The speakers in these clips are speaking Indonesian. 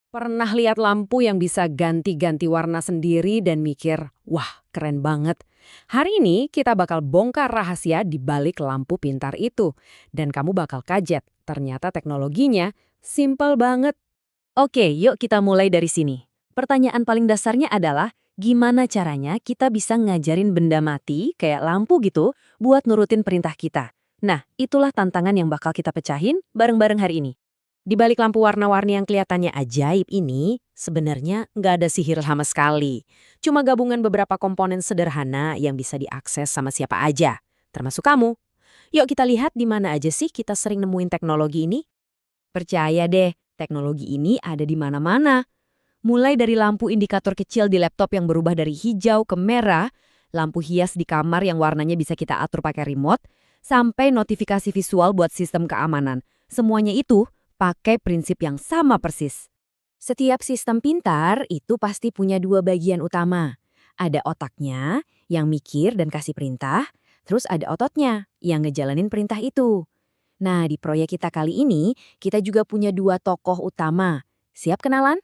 Pernah lihat lampu yang bisa ganti-ganti warna sendiri dan mikir, wah keren banget. Hari ini kita bakal bongkar rahasia di balik lampu pintar itu. Dan kamu bakal kaget, ternyata teknologinya simple banget. Oke, yuk kita mulai dari sini. Pertanyaan paling dasarnya adalah, gimana caranya kita bisa ngajarin benda mati, kayak lampu gitu, buat nurutin perintah kita? Nah, itulah tantangan yang bakal kita pecahin bareng-bareng hari ini. Di balik lampu warna-warni yang kelihatannya ajaib ini, sebenarnya nggak ada sihir sama sekali. Cuma gabungan beberapa komponen sederhana yang bisa diakses sama siapa aja, termasuk kamu. Yuk kita lihat di mana aja sih kita sering nemuin teknologi ini. Percaya deh, teknologi ini ada di mana-mana. Mulai dari lampu indikator kecil di laptop yang berubah dari hijau ke merah, lampu hias di kamar yang warnanya bisa kita atur pakai remote, sampai notifikasi visual buat sistem keamanan. Semuanya itu pakai prinsip yang sama persis. Setiap sistem pintar itu pasti punya dua bagian utama. Ada otaknya yang mikir dan kasih perintah, terus ada ototnya yang ngejalanin perintah itu. Nah, di proyek kita kali ini, kita juga punya dua tokoh utama. Siap kenalan?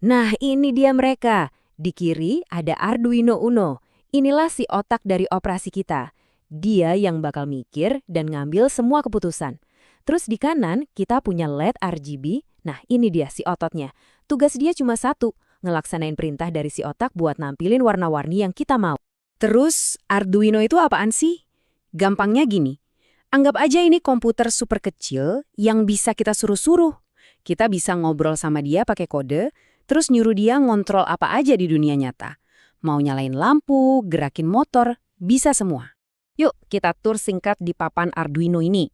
Nah, ini dia mereka. Di kiri ada Arduino Uno. Inilah si otak dari operasi kita. Dia yang bakal mikir dan ngambil semua keputusan. Terus di kanan kita punya LED RGB. Nah, ini dia si ototnya. Tugas dia cuma satu, ngelaksanain perintah dari si otak buat nampilin warna-warni yang kita mau. Terus, Arduino itu apaan sih? Gampangnya gini. Anggap aja ini komputer super kecil yang bisa kita suruh-suruh. Kita bisa ngobrol sama dia pakai kode, terus nyuruh dia ngontrol apa aja di dunia nyata. Mau nyalain lampu, gerakin motor, bisa semua. Yuk kita tur singkat di papan Arduino ini.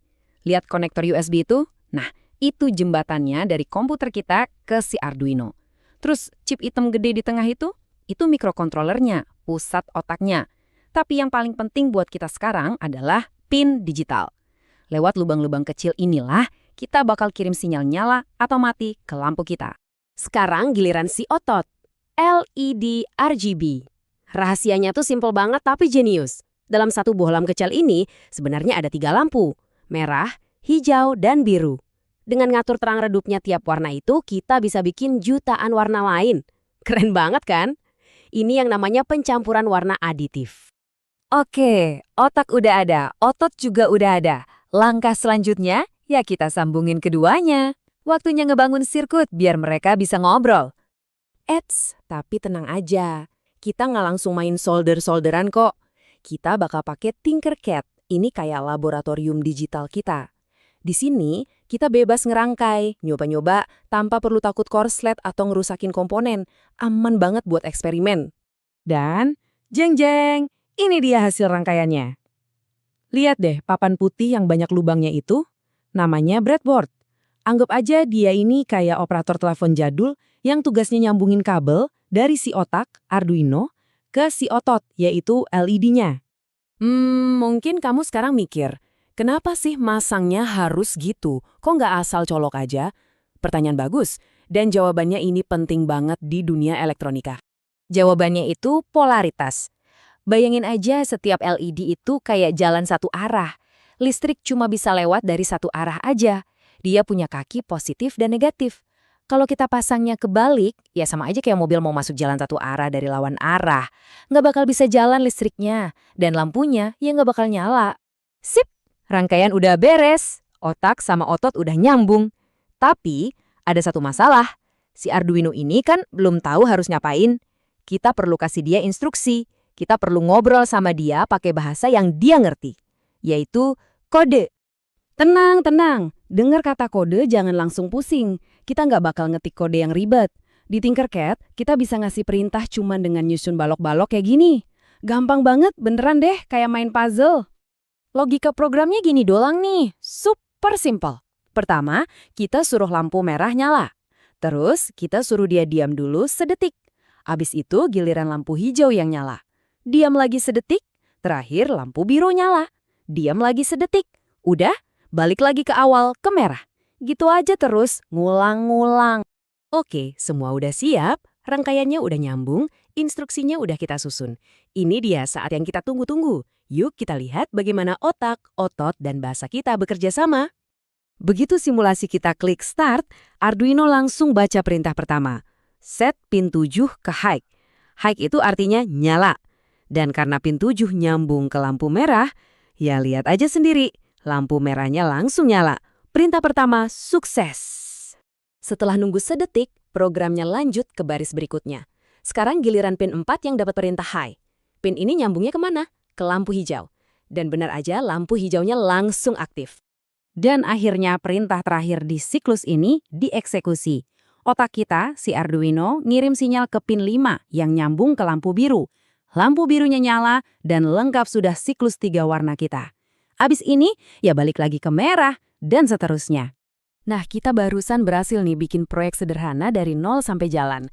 Lihat konektor USB itu? Nah, itu jembatannya dari komputer kita ke si Arduino. Terus chip hitam gede di tengah itu mikrokontrolernya, pusat otaknya. Tapi yang paling penting buat kita sekarang adalah pin digital. Lewat lubang-lubang kecil inilah kita bakal kirim sinyal nyala atau mati ke lampu kita. Sekarang giliran si otot, LED RGB. Rahasianya tuh simple banget tapi jenius. Dalam satu bohlam kecil ini sebenarnya ada 3 lampu, merah, hijau, dan biru. Dengan ngatur terang redupnya tiap warna itu, kita bisa bikin jutaan warna lain. Keren banget kan? Ini yang namanya pencampuran warna aditif. Oke, otak udah ada, otot juga udah ada. Langkah selanjutnya, ya kita sambungin keduanya. Waktunya ngebangun sirkuit biar mereka bisa ngobrol. Tapi tenang aja. Kita nggak langsung main solder-solderan kok. Kita bakal pakai Tinkercad. Ini kayak laboratorium digital kita. Di sini, kita bebas ngerangkai, nyoba-nyoba tanpa perlu takut korslet atau ngerusakin komponen. Aman banget buat eksperimen. Dan, jeng-jeng, ini dia hasil rangkaiannya. Lihat deh papan putih yang banyak lubangnya itu. Namanya breadboard. Anggap aja dia ini kayak operator telepon jadul yang tugasnya nyambungin kabel dari si otak, Arduino, ke si otot, yaitu LED-nya. Mungkin kamu sekarang mikir, kenapa sih masangnya harus gitu? Kok nggak asal colok aja? Pertanyaan bagus, dan jawabannya ini penting banget di dunia elektronika. Jawabannya itu polaritas. Bayangin aja setiap LED itu kayak jalan satu arah. Listrik cuma bisa lewat dari satu arah aja. Dia punya kaki positif dan negatif. Kalau kita pasangnya kebalik, ya sama aja kayak mobil mau masuk jalan satu arah dari lawan arah. Nggak bakal bisa jalan listriknya, dan lampunya ya nggak bakal nyala. Sip, rangkaian udah beres, otak sama otot udah nyambung. Tapi, ada satu masalah. Si Arduino ini kan belum tahu harus ngapain. Kita perlu kasih dia instruksi. Kita perlu ngobrol sama dia pakai bahasa yang dia ngerti, yaitu kode. Tenang, tenang. Dengar kata kode jangan langsung pusing. Kita nggak bakal ngetik kode yang ribet. Di Tinkercad, kita bisa ngasih perintah cuma dengan nyusun balok-balok kayak gini. Gampang banget, beneran deh kayak main puzzle. Logika programnya gini doang nih, super simple. Pertama, kita suruh lampu merah nyala. Terus, kita suruh dia diam dulu sedetik. Abis itu giliran lampu hijau yang nyala. Diam lagi sedetik, terakhir lampu biru nyala. Diam lagi sedetik. Udah, balik lagi ke awal, ke merah. Gitu aja terus, ngulang-ngulang. Oke, semua udah siap, rangkaiannya udah nyambung, instruksinya udah kita susun. Ini dia saat yang kita tunggu-tunggu. Yuk kita lihat bagaimana otak, otot, dan bahasa kita bekerja sama. Begitu simulasi kita klik start, Arduino langsung baca perintah pertama. Set pin 7 ke high. High itu artinya nyala. Dan karena pin 7 nyambung ke lampu merah, ya lihat aja sendiri, lampu merahnya langsung nyala. Perintah pertama sukses. Setelah nunggu sedetik, programnya lanjut ke baris berikutnya. Sekarang giliran pin 4 yang dapat perintah high. Pin ini nyambungnya kemana? Ke lampu hijau. Dan benar aja lampu hijaunya langsung aktif. Dan akhirnya perintah terakhir di siklus ini dieksekusi. Otak kita, si Arduino, ngirim sinyal ke pin 5 yang nyambung ke lampu biru. Lampu birunya nyala dan lengkap sudah siklus 3 warna kita. Abis ini, ya balik lagi ke merah dan seterusnya. Nah, kita barusan berhasil nih bikin proyek sederhana dari nol sampai jalan.